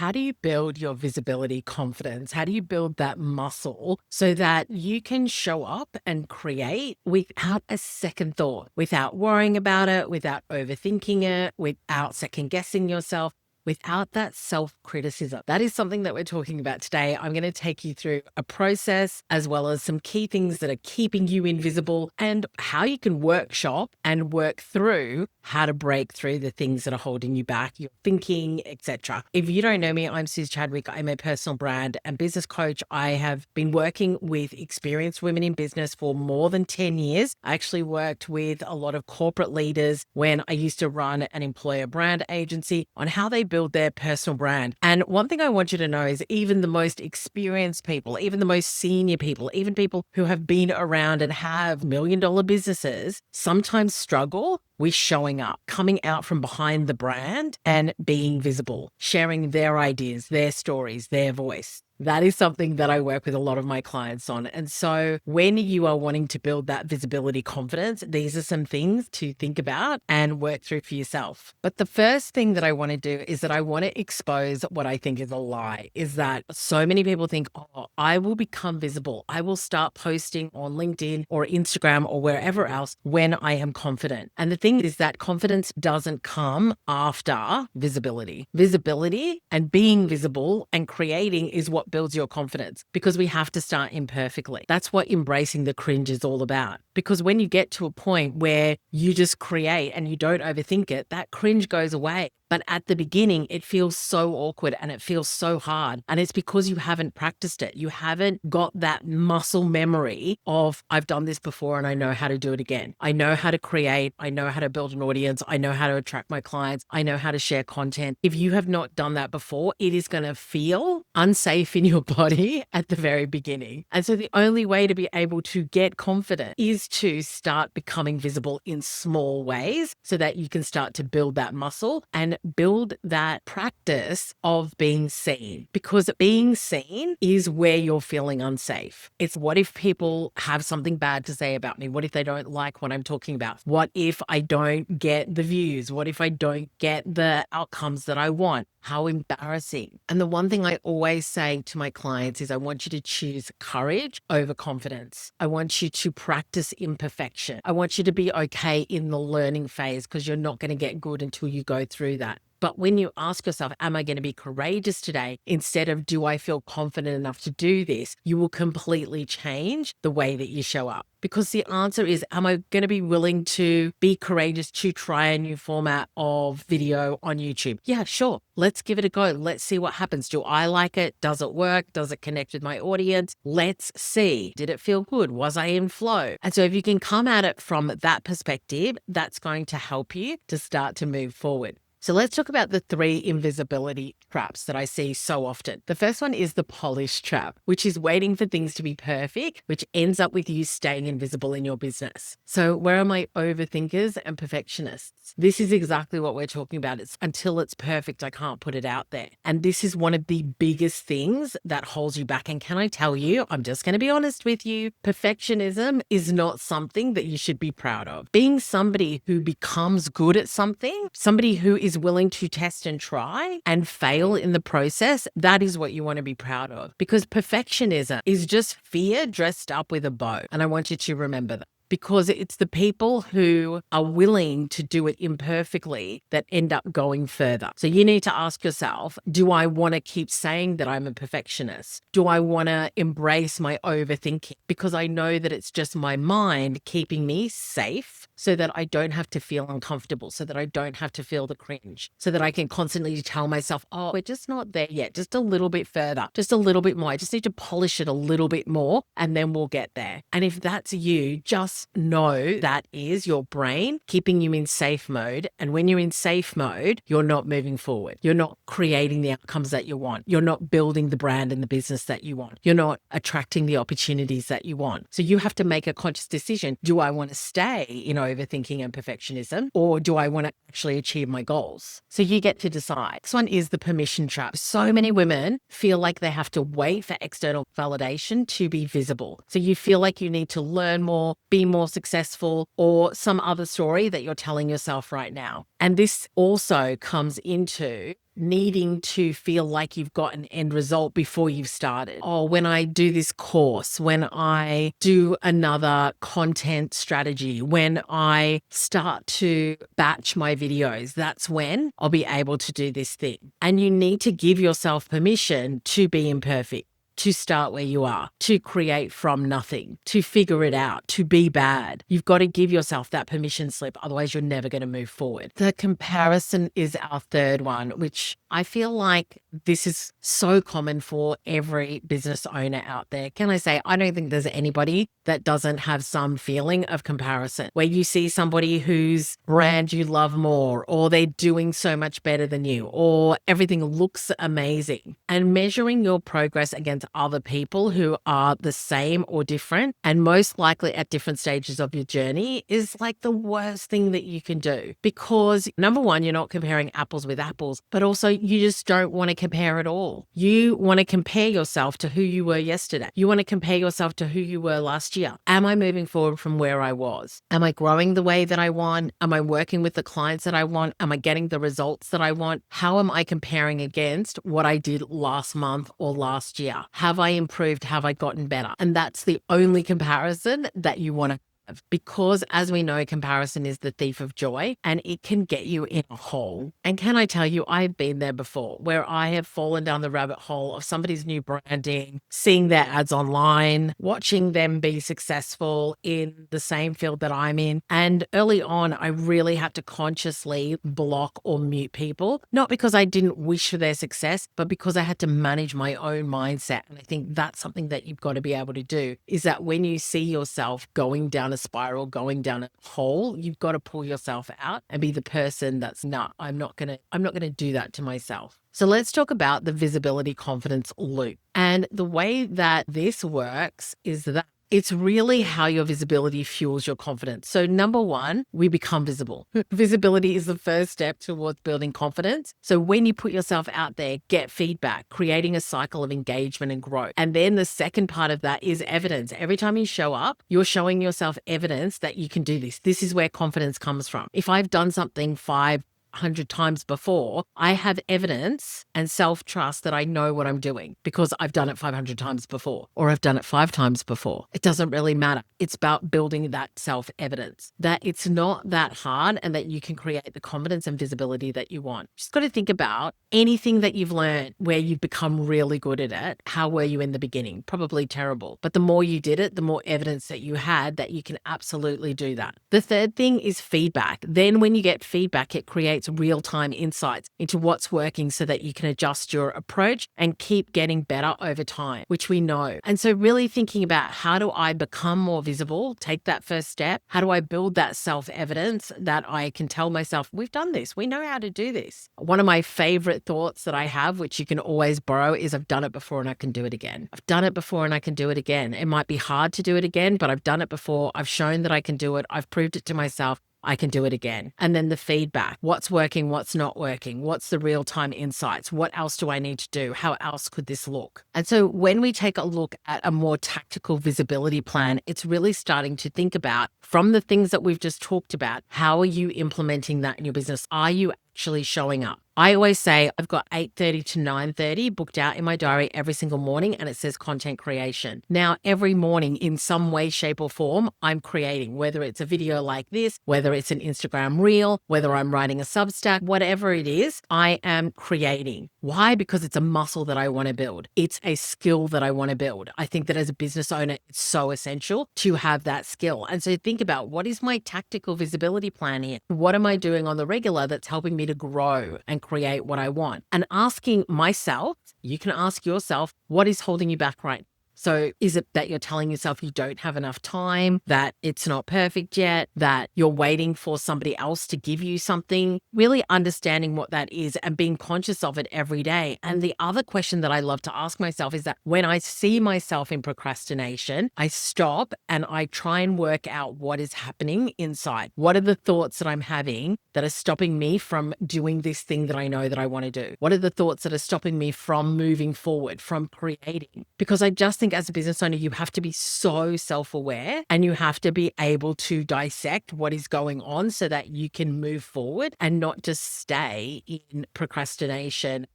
how do you build your visibility confidence? How do you build that muscle so that you can show up and create without a second thought, without worrying about it, without overthinking it, without second guessing yourself? Without that self-criticism. That is something that we're talking about today. I'm going to take you through a process as well as some key things that are keeping you invisible and how you can workshop and work through how to break through the things that are holding you back, your thinking, etc. If you don't know me, I'm Suze Chadwick. I'm a personal brand and business coach. I have been working with experienced women in business for more than 10 years. I actually worked with a lot of corporate leaders when I used to run an employer brand agency on how they build their personal brand. And one thing I want you to know is even the most experienced people, even the most senior people, even people who have been around and have $1 million businesses sometimes struggle with showing up, coming out from behind the brand and being visible, sharing their ideas, their stories, their voice. That is something that I work with a lot of my clients on. And so when you are wanting to build that visibility confidence, these are some things to think about and work through for yourself. But the first thing that I want to do is that I want to expose what I think is a lie, is that so many people think, oh, I will become visible. I will start posting on LinkedIn or Instagram or wherever else when I am confident. And the thing is that confidence doesn't come after visibility. Visibility and being visible and creating is what builds your confidence, because we have to start imperfectly. That's what embracing the cringe is all about. Because when you get to a point where you just create and you don't overthink it, that cringe goes away. But at the beginning, it feels so awkward and it feels so hard. And it's because you haven't practiced it. You haven't got that muscle memory of, I've done this before and I know how to do it again. I know how to create. I know how to build an audience. I know how to attract my clients. I know how to share content. If you have not done that before, it is going to feel unsafe in your body at the very beginning. And so the only way to be able to get confident is to start becoming visible in small ways so that you can start to build that muscle and build that practice of being seen, because being seen is where you're feeling unsafe. It's what if people have something bad to say about me? What if they don't like what I'm talking about? What if I don't get the views? What if I don't get the outcomes that I want? How embarrassing. And the one thing I always say to my clients is I want you to choose courage over confidence. I want you to practice imperfection. I want you to be okay in the learning phase, because you're not going to get good until you go through that. But when you ask yourself, am I going to be courageous today? Instead of, do I feel confident enough to do this? You will completely change the way that you show up. Because the answer is, am I going to be willing to be courageous to try a new format of video on YouTube? Yeah, sure. Let's give it a go. Let's see what happens. Do I like it? Does it work? Does it connect with my audience? Let's see. Did it feel good? Was I in flow? And so if you can come at it from that perspective, that's going to help you to start to move forward. So let's talk about the 3 invisibility traps that I see so often. The first one is the polish trap, which is waiting for things to be perfect, which ends up with you staying invisible in your business. So where are my overthinkers and perfectionists? This is exactly what we're talking about. It's until it's perfect, I can't put it out there. And this is one of the biggest things that holds you back. And can I tell you, I'm just going to be honest with you, perfectionism is not something that you should be proud of. Being somebody who becomes good at something, somebody who is willing to test and try and fail in the process, that is what you want to be proud of. Because perfectionism is just fear dressed up with a bow. And I want you to remember that. Because it's the people who are willing to do it imperfectly that end up going further. So you need to ask yourself, do I want to keep saying that I'm a perfectionist? Do I want to embrace my overthinking? Because I know that it's just my mind keeping me safe so that I don't have to feel uncomfortable, so that I don't have to feel the cringe, so that I can constantly tell myself, oh, we're just not there yet, just a little bit further, just a little bit more. I just need to polish it a little bit more and then we'll get there. And if that's you, just know that is your brain keeping you in safe mode. And when you're in safe mode, you're not moving forward. You're not creating the outcomes that you want. You're not building the brand and the business that you want. You're not attracting the opportunities that you want. So you have to make a conscious decision. Do I want to stay in overthinking and perfectionism, or do I want to actually achieve my goals? So you get to decide. This one is the permission trap. So many women feel like they have to wait for external validation to be visible. So you feel like you need to learn more, be more successful, or some other story that you're telling yourself right now. And this also comes into needing to feel like you've got an end result before you've started. Oh, when I do this course, when I do another content strategy, when I start to batch my videos, that's when I'll be able to do this thing. And you need to give yourself permission to be imperfect, to start where you are, to create from nothing, to figure it out, to be bad. You've got to give yourself that permission slip. Otherwise, you're never going to move forward. The comparison is our third one, which I feel like this is so common for every business owner out there. Can I say, I don't think there's anybody that doesn't have some feeling of comparison, where you see somebody whose brand you love more, or they're doing so much better than you, or everything looks amazing. And measuring your progress against other people who are the same or different, and most likely at different stages of your journey, is like the worst thing that you can do. Because number one, you're not comparing apples with apples, but also you just don't want to compare at all. You want to compare yourself to who you were yesterday. You want to compare yourself to who you were last year. Am I moving forward from where I was? Am I growing the way that I want? Am I working with the clients that I want? Am I getting the results that I want? How am I comparing against what I did last month or last year? Have I improved? Have I gotten better? And that's the only comparison that you want to have, because as we know, comparison is the thief of joy, and it can get you in a hole. And can I tell you, I've been there before, where I have fallen down the rabbit hole of somebody's new branding, seeing their ads online, watching them be successful in the same field that I'm in. And early on, I really had to consciously block or mute people, not because I didn't wish for their success, but because I had to manage my own mindset. And I think that's something that you've got to be able to do, is that when you see yourself going down a spiral, going down a hole, you've got to pull yourself out and be the person that's I'm not going to do that to myself. So let's talk about the visibility confidence loop. And the way that this works is that it's really how your visibility fuels your confidence. So number one, we become visible. Visibility is the first step towards building confidence. So when you put yourself out there, get feedback, creating a cycle of engagement and growth. And then the second part of that is evidence. Every time you show up, you're showing yourself evidence that you can do this. This is where confidence comes from. If I've done something 500 times before, I have evidence and self-trust that I know what I'm doing because I've done it 500 times before, or I've done it 5 times before. It doesn't really matter. It's about building that self-evidence, that it's not that hard and that you can create the confidence and visibility that you want. Just got to think about anything that you've learned where you've become really good at it. How were you in the beginning? Probably terrible. But the more you did it, the more evidence that you had that you can absolutely do that. The third thing is feedback. Then when you get feedback, it creates real-time insights into what's working so that you can adjust your approach and keep getting better over time, which we know. And so really thinking about, how do I become more visible? Take that first step. How do I build that self-evidence that I can tell myself, we've done this, we know how to do this. One of my favorite thoughts that I have, which you can always borrow, is I've done it before and I can do it again. I've done it before and I can do it again. It might be hard to do it again, but I've done it before. I've shown that I can do it. I've proved it to myself. I can do it again. And then the feedback, what's working, what's not working, what's the real-time insights, what else do I need to do, how else could this look? And so when we take a look at a more tactical visibility plan, it's really starting to think about, from the things that we've just talked about, how are you implementing that in your business? Are you actually showing up? I always say I've got 8:30 to 9:30 booked out in my diary every single morning, and it says content creation. Now, every morning in some way, shape or form, I'm creating, whether it's a video like this, whether it's an Instagram reel, whether I'm writing a Substack, whatever it is, I am creating. Why? Because it's a muscle that I want to build. It's a skill that I want to build. I think that as a business owner, it's so essential to have that skill. And so think about, what is my tactical visibility plan here? What am I doing on the regular that's helping me to grow and create what I want? And asking myself, you can ask yourself, what is holding you back right now? So is it that you're telling yourself you don't have enough time, that it's not perfect yet, that you're waiting for somebody else to give you something? Really understanding what that is and being conscious of it every day. And the other question that I love to ask myself is that when I see myself in procrastination, I stop and I try and work out what is happening inside. What are the thoughts that I'm having that are stopping me from doing this thing that I know that I want to do? What are the thoughts that are stopping me from moving forward, from creating? Because I just think think as a business owner, you have to be so self-aware and you have to be able to dissect what is going on so that you can move forward and not just stay in procrastination,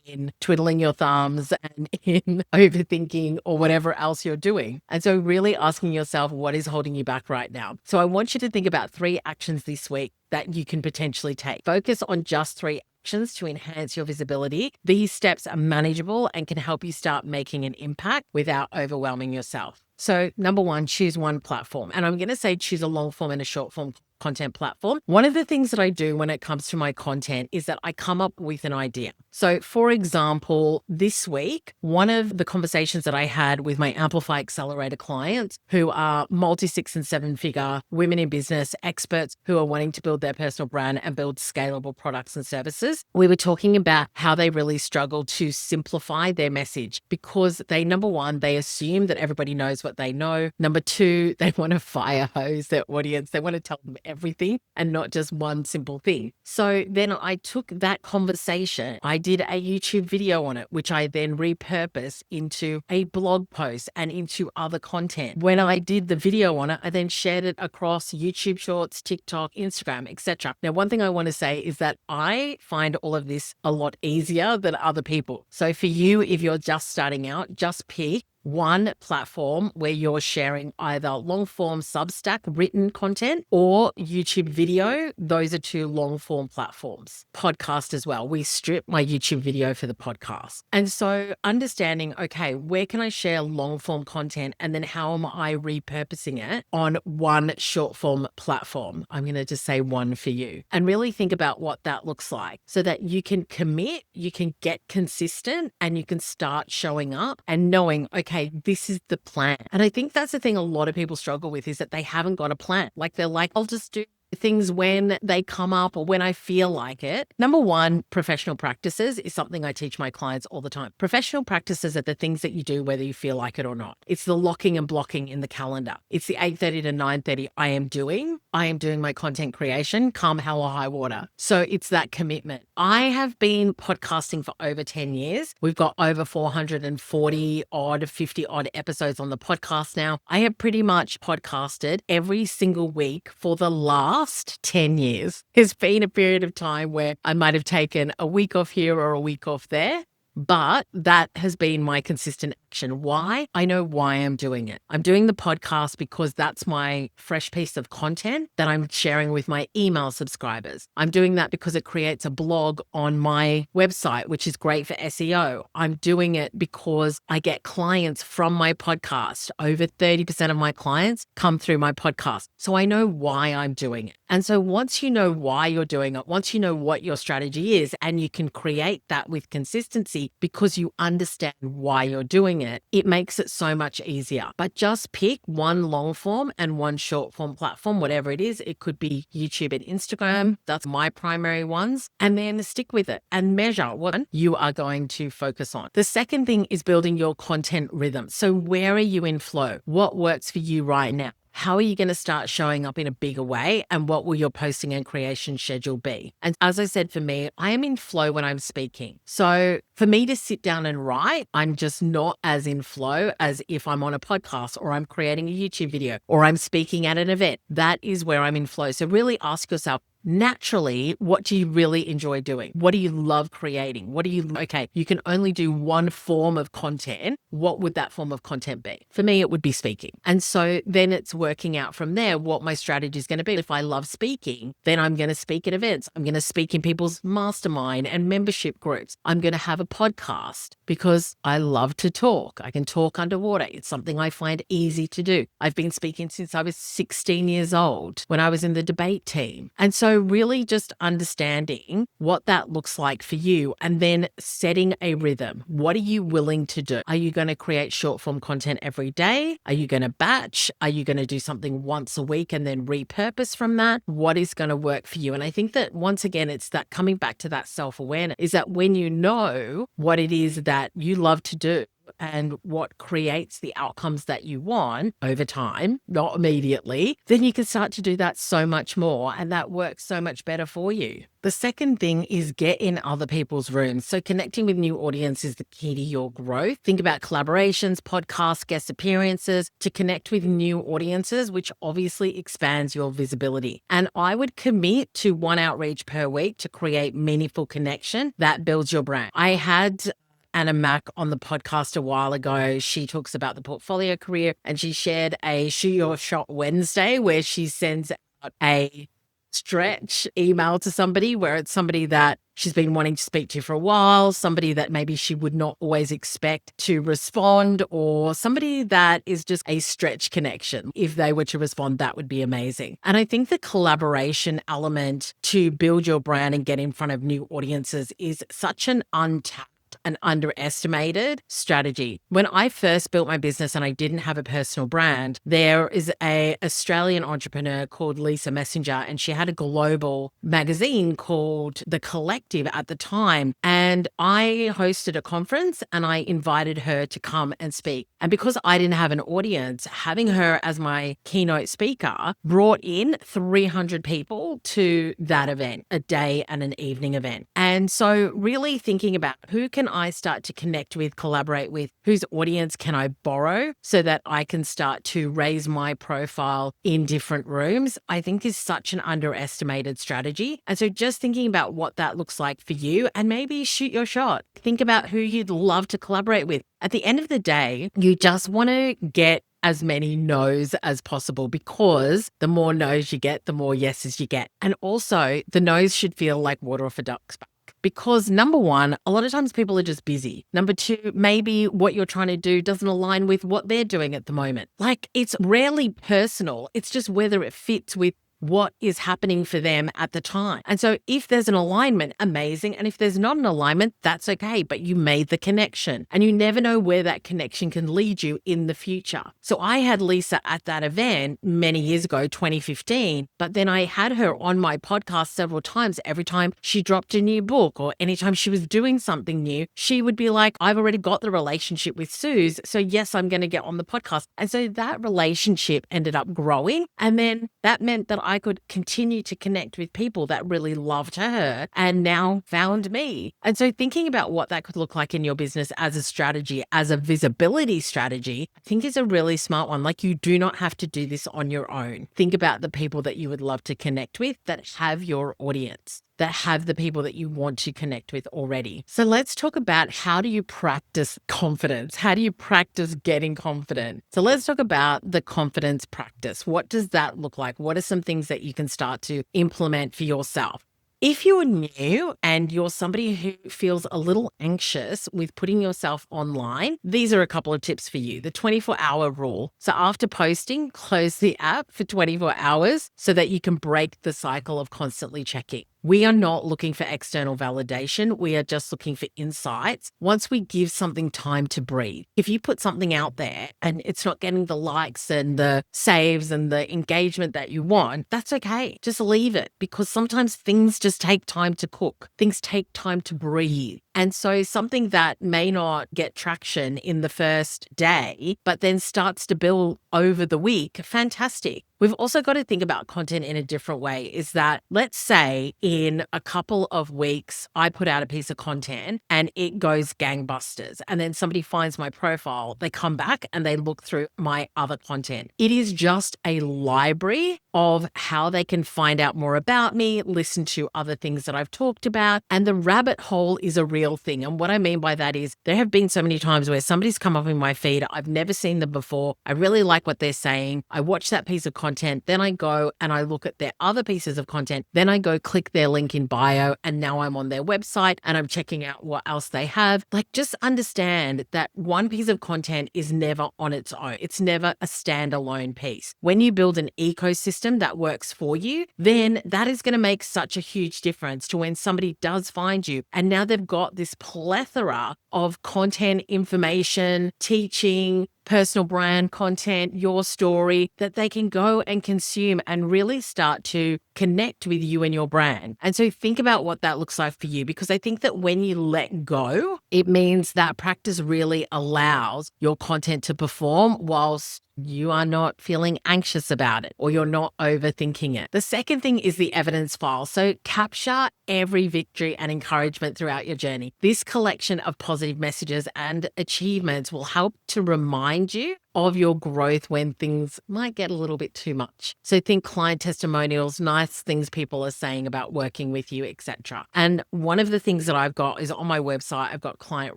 in twiddling your thumbs and in overthinking or whatever else you're doing. And so really asking yourself, what is holding you back right now? So I want you to think about 3 actions this week that you can potentially take. Focus on just 3 actions to enhance your visibility. These steps are manageable and can help you start making an impact without overwhelming yourself. So number 1, choose one platform. And I'm going to say choose a long form and a short form content platform. One of the things that I do when it comes to my content is that I come up with an idea. So for example, this week, one of the conversations that I had with my Amplify Accelerator clients who are multi 6 and 7 figure women in business experts who are wanting to build their personal brand and build scalable products and services, we were talking about how they really struggle to simplify their message because they, number 1, they assume that everybody knows what they know. Number 2, they want to fire hose their audience. They want to tell them everything and not just one simple thing. So then I took that conversation, I did a YouTube video on it, which I then repurposed into a blog post and into other content. When I did the video on it, I then shared it across YouTube Shorts, TikTok, Instagram, etc. Now, one thing I want to say is that I find all of this a lot easier than other people. So for you, if you're just starting out, just pick one platform where you're sharing either long form Substack written content or YouTube video. Those are 2 long form platforms. Podcast as well. We strip my YouTube video for the podcast. And so understanding, okay, where can I share long form content and then how am I repurposing it on one short form platform? I'm going to just say one for you and really think about what that looks like so that you can commit, you can get consistent and you can start showing up and knowing, okay, this is the plan. And I think that's the thing a lot of people struggle with is that they haven't got a plan. Like they're like, I'll just do things when they come up or when I feel like it. Number 1, professional practices is something I teach my clients all the time. Professional practices are the things that you do whether you feel like it or not. It's the locking and blocking in the calendar. It's the 8:30 to 9:30 I am doing my content creation, come hell or high water. So it's that commitment. I have been podcasting for over 10 years. We've got over 440 odd, 50 odd episodes on the podcast now. I have pretty much podcasted every single week for the last 10 years. There's been a period of time where I might have taken a week off here or a week off there, but that has been my consistent action. Why? I know why I'm doing it. I'm doing the podcast because that's my fresh piece of content that I'm sharing with my email subscribers. I'm doing that because it creates a blog on my website, which is great for SEO. I'm doing it because I get clients from my podcast. Over 30% of my clients come through my podcast. So I know why I'm doing it. And so once you know why you're doing it, once you know what your strategy is, and you can create that with consistency because you understand why you're doing it, it makes it so much easier. But just pick one long form and one short form platform, whatever it is. It could be YouTube and Instagram. That's my primary ones. And then stick with it and measure what you are going to focus on. The second thing is building your content rhythm. So where are you in flow? What works for you right now? How are you going to start showing up in a bigger way? And what will your posting and creation schedule be? And as I said, for me, I am in flow when I'm speaking. So for me to sit down and write, I'm just not as in flow as if I'm on a podcast or I'm creating a YouTube video or I'm speaking at an event. That is where I'm in flow. So really ask yourself, naturally, what do you really enjoy doing? What do you love creating? Okay, you can only do one form of content. What would that form of content be? For me, it would be speaking. And so then it's working out from there what my strategy is going to be. If I love speaking, then I'm going to speak at events. I'm going to speak in people's mastermind and membership groups. I'm going to have a podcast because I love to talk. I can talk underwater. It's something I find easy to do. I've been speaking since I was 16 years old when I was in the debate team. And so really just understanding what that looks like for you and then setting a rhythm. What are you willing to do? Are you going to create short form content every day? Are you going to batch? Are you going to do something once a week and then repurpose from that? What is going to work for you? And I think that once again, it's that coming back to that self-awareness is that when you know what it is that you love to do, and what creates the outcomes that you want over time, not immediately, then you can start to do that so much more. And that works so much better for you. The second thing is get in other people's rooms. So connecting with new audience is the key to your growth. Think about collaborations, podcasts, guest appearances to connect with new audiences, which obviously expands your visibility. And I would commit to one outreach per week to create meaningful connection that builds your brand. I had Anna Mack on the podcast a while ago. She talks about the portfolio career and she shared a Shoot Your Shot Wednesday where she sends out a stretch email to somebody where it's somebody that she's been wanting to speak to for a while, somebody that maybe she would not always expect to respond, or somebody that is just a stretch connection. If they were to respond, that would be amazing. And I think the collaboration element to build your brand and get in front of new audiences is such an untapped and underestimated strategy. When I first built my business and I didn't have a personal brand, there is a Australian entrepreneur called Lisa Messenger, and she had a global magazine called The Collective at the time. And I hosted a conference and I invited her to come and speak. And because I didn't have an audience, having her as my keynote speaker brought in 300 people to that event, a day and an evening event. And so really thinking about who can I start to connect with, collaborate with, whose audience can I borrow so that I can start to raise my profile in different rooms, I think is such an underestimated strategy. And so just thinking about what that looks like for you and maybe shoot your shot. Think about who you'd love to collaborate with. At the end of the day, you just want to get as many no's as possible because the more no's you get, the more yeses you get. And also the no's should feel like water off a duck's back. Because number one, a lot of times people are just busy. Number two, maybe what you're trying to do doesn't align with what they're doing at the moment. Like it's rarely personal. It's just whether it fits with what is happening for them at the time. And so if there's an alignment, amazing. And if there's not an alignment, that's okay. But you made the connection and you never know where that connection can lead you in the future. So I had Lisa at that event many years ago, 2015, but then I had her on my podcast several times. Every time she dropped a new book or anytime she was doing something new, she would be like, I've already got the relationship with Suze. So yes, I'm going to get on the podcast. And so that relationship ended up growing. And then that meant that I could continue to connect with people that really loved her and now found me. And so thinking about what that could look like in your business as a strategy, as a visibility strategy, I think is a really smart one. Like you do not have to do this on your own. Think about the people that you would love to connect with that have your audience, that have the people that you want to connect with already. So let's talk about how do you practice confidence? How do you practice getting confident? So let's talk about the confidence practice. What does that look like? What are some things that you can start to implement for yourself? If you're new and you're somebody who feels a little anxious with putting yourself online, these are a couple of tips for you. The 24-hour rule. So after posting, close the app for 24 hours so that you can break the cycle of constantly checking. We are not looking for external validation. We are just looking for insights. Once we give something time to breathe, if you put something out there and it's not getting the likes and the saves and the engagement that you want, that's okay. Just leave it because sometimes things just take time to cook. Things take time to breathe. And so something that may not get traction in the first day, but then starts to build over the week, fantastic. We've also got to think about content in a different way is that let's say in a couple of weeks, I put out a piece of content and it goes gangbusters. And then somebody finds my profile, they come back and they look through my other content. It is just a library of how they can find out more about me, listen to other things that I've talked about. And the rabbit hole is a real thing. And what I mean by that is there have been so many times where somebody's come up in my feed. I've never seen them before. I really like what they're saying. I watch that piece of content. Then I go and I look at their other pieces of content. Then I go click their link in bio. And now I'm on their website and I'm checking out what else they have. Like just understand that one piece of content is never on its own. It's never a standalone piece. When you build an ecosystem that works for you, then that is going to make such a huge difference to when somebody does find you. And now they've got this plethora of content, information, teaching, personal brand content, your story that they can go and consume and really start to connect with you and your brand. And so think about what that looks like for you, because I think that when you let go, it means that practice really allows your content to perform whilst you are not feeling anxious about it or you're not overthinking it. The second thing is the evidence file. So capture every victory and encouragement throughout your journey. This collection of positive messages and achievements will help to remind you of your growth when things might get a little bit too much. So think client testimonials, nice things people are saying about working with you, etc. And one of the things that I've got is on my website, I've got client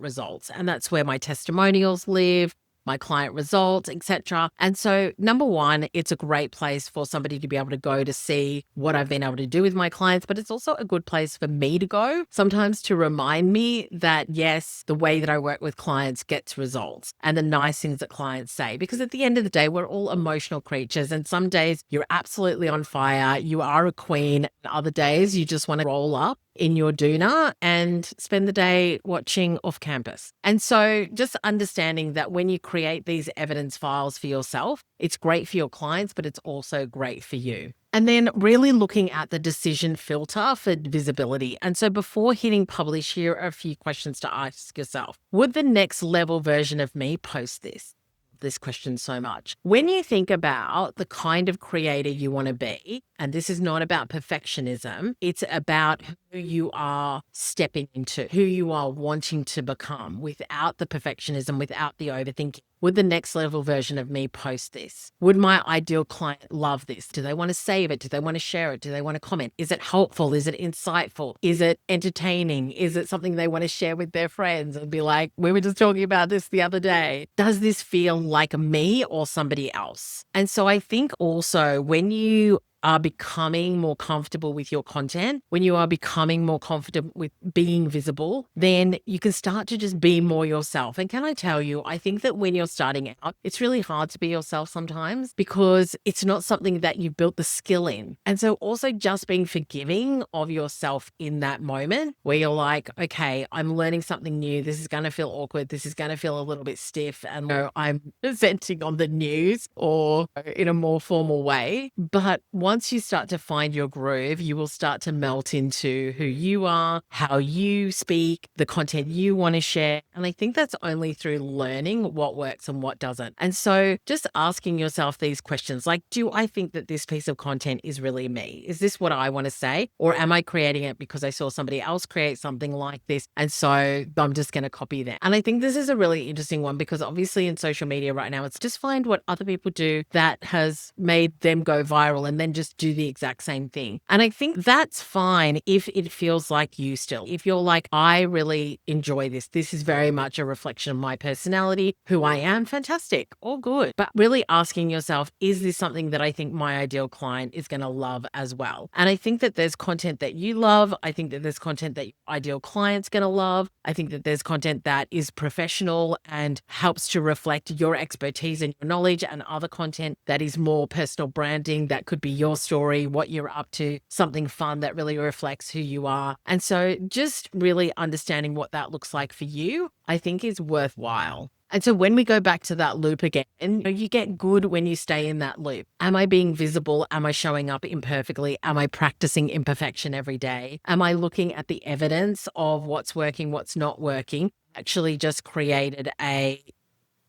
results, and that's where my testimonials live, my client results, etc. And so number one, it's a great place for somebody to be able to go to see what I've been able to do with my clients, but it's also a good place for me to go sometimes to remind me that yes, the way that I work with clients gets results and the nice things that clients say, because at the end of the day, we're all emotional creatures, and some days you're absolutely on fire, you are a queen, and other days you just want to roll up in your doona and spend the day watching off campus. And so just understanding that when you create these evidence files for yourself, it's great for your clients, but it's also great for you. And then really looking at the decision filter for visibility. And so before hitting publish, here are a few questions to ask yourself. Would the next level version of me post this question so much? When you think about the kind of creator you want to be, and this is not about perfectionism, it's about who you are stepping into, who you are wanting to become without the perfectionism, without the overthinking. Would the next level version of me post this? Would my ideal client love this? Do they want to save it? Do they want to share it? Do they want to comment? Is it helpful? Is it insightful? Is it entertaining? Is it something they want to share with their friends and be like, we were just talking about this the other day? Does this feel like me or somebody else? And so I think also when you are becoming more comfortable with your content, when you are becoming more confident with being visible, then you can start to just be more yourself. And can I tell you, I think that when you're starting out, it's really hard to be yourself sometimes because it's not something that you built the skill in. And so also just being forgiving of yourself in that moment where you're like, okay, I'm learning something new. This is going to feel awkward. This is going to feel a little bit stiff. And I'm presenting on the news or in a more formal way. But once you start to find your groove, you will start to melt into who you are, how you speak, the content you want to share. And I think that's only through learning what works and what doesn't. And so just asking yourself these questions like, do I think that this piece of content is really me? Is this what I want to say? Or am I creating it because I saw somebody else create something like this? And so I'm just going to copy that. And I think this is a really interesting one because obviously in social media right now, it's just find what other people do that has made them go viral and then just do the exact same thing. And I think that's fine if it feels like you still. If you're like, I really enjoy this. This is very much a reflection of my personality, who I am, fantastic, all good. But really asking yourself, is this something that I think my ideal client is going to love as well? And I think that there's content that you love. I think that there's content that your ideal client's going to love. I think that there's content that is professional and helps to reflect your expertise and your knowledge, and other content that is more personal branding, that could be your story, what you're up to, something fun that really reflects who you are. And so just really understanding what that looks like for you, I think is worthwhile. And so when we go back to that loop again, you get good when you stay in that loop. Am I being visible? Am I showing up imperfectly? Am I practicing imperfection every day? Am I looking at the evidence of what's working, what's not working? Actually just created a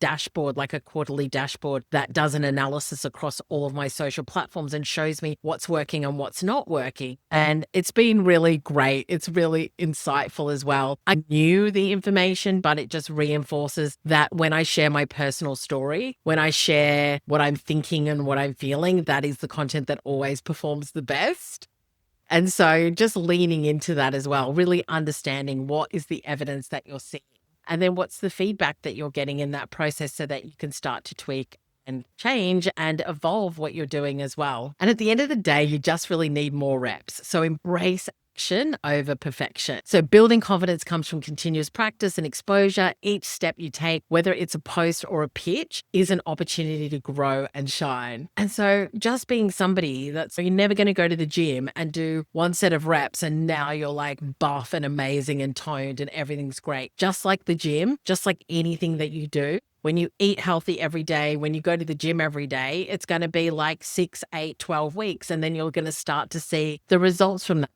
dashboard, like a quarterly dashboard that does an analysis across all of my social platforms and shows me what's working and what's not working. And it's been really great. It's really insightful as well. I knew the information, but it just reinforces that when I share my personal story, when I share what I'm thinking and what I'm feeling, that is the content that always performs the best. And so just leaning into that as well, really understanding what is the evidence that you're seeing. And then what's the feedback that you're getting in that process so that you can start to tweak and change and evolve what you're doing as well. And at the end of the day, you just really need more reps. So embrace action over perfection. So building confidence comes from continuous practice and exposure. Each step you take, whether it's a post or a pitch, is an opportunity to grow and shine. And so just being somebody that's, you're never going to go to the gym and do one set of reps and now you're like buff and amazing and toned and everything's great. Just like the gym, just like anything that you do, When you eat healthy every day, when you go to the gym every day, it's going to be like 6, 8, 12 weeks. And then you're going to start to see the results from that.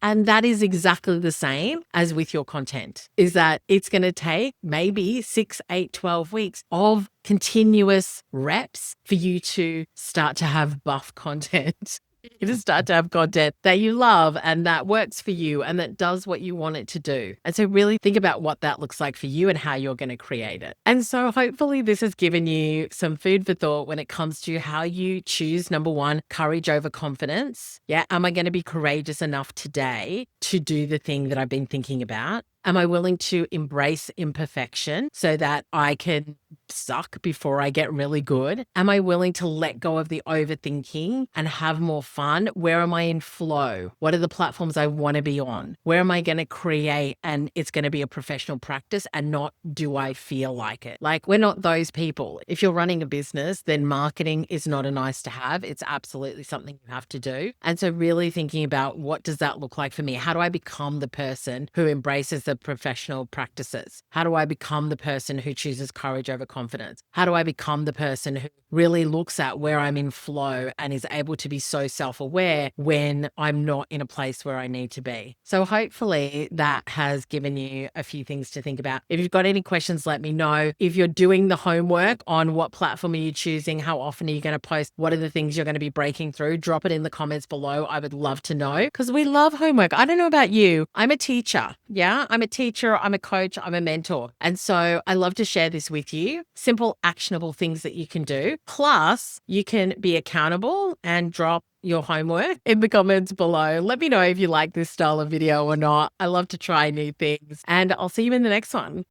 And that is exactly the same as with your content, is that it's going to take maybe 6, 8, 12 weeks of continuous reps for you to start to have buff content. You just start to have content that you love and that works for you and that does what you want it to do. And so really think about what that looks like for you and how you're going to create it. And so hopefully this has given you some food for thought when it comes to how you choose, number one, courage over confidence. Yeah. Am I going to be courageous enough today to do the thing that I've been thinking about? Am I willing to embrace imperfection so that I can suck before I get really good? Am I willing to let go of the overthinking and have more fun? Where am I in flow? What are the platforms I want to be on? Where am I going to create and it's going to be a professional practice and not do I feel like it? Like, we're not those people. If you're running a business, then marketing is not a nice to have. It's absolutely something you have to do. And so really thinking about, what does that look like for me? How do I become the person who embraces the professional practices? How do I become the person who chooses courage over confidence? How do I become the person who really looks at where I'm in flow and is able to be so self-aware when I'm not in a place where I need to be? So hopefully that has given you a few things to think about. If you've got any questions, let me know. If you're doing the homework on what platform are you choosing, how often are you going to post, what are the things you're going to be breaking through, drop it in the comments below. I would love to know, because we love homework. I don't know about you. I'm a teacher. Yeah, I'm a teacher, I'm a coach, I'm a mentor. And so I love to share this with you. Simple, actionable things that you can do. Plus, you can be accountable and drop your homework in the comments below. Let me know if you like this style of video or not. I love to try new things, and I'll see you in the next one.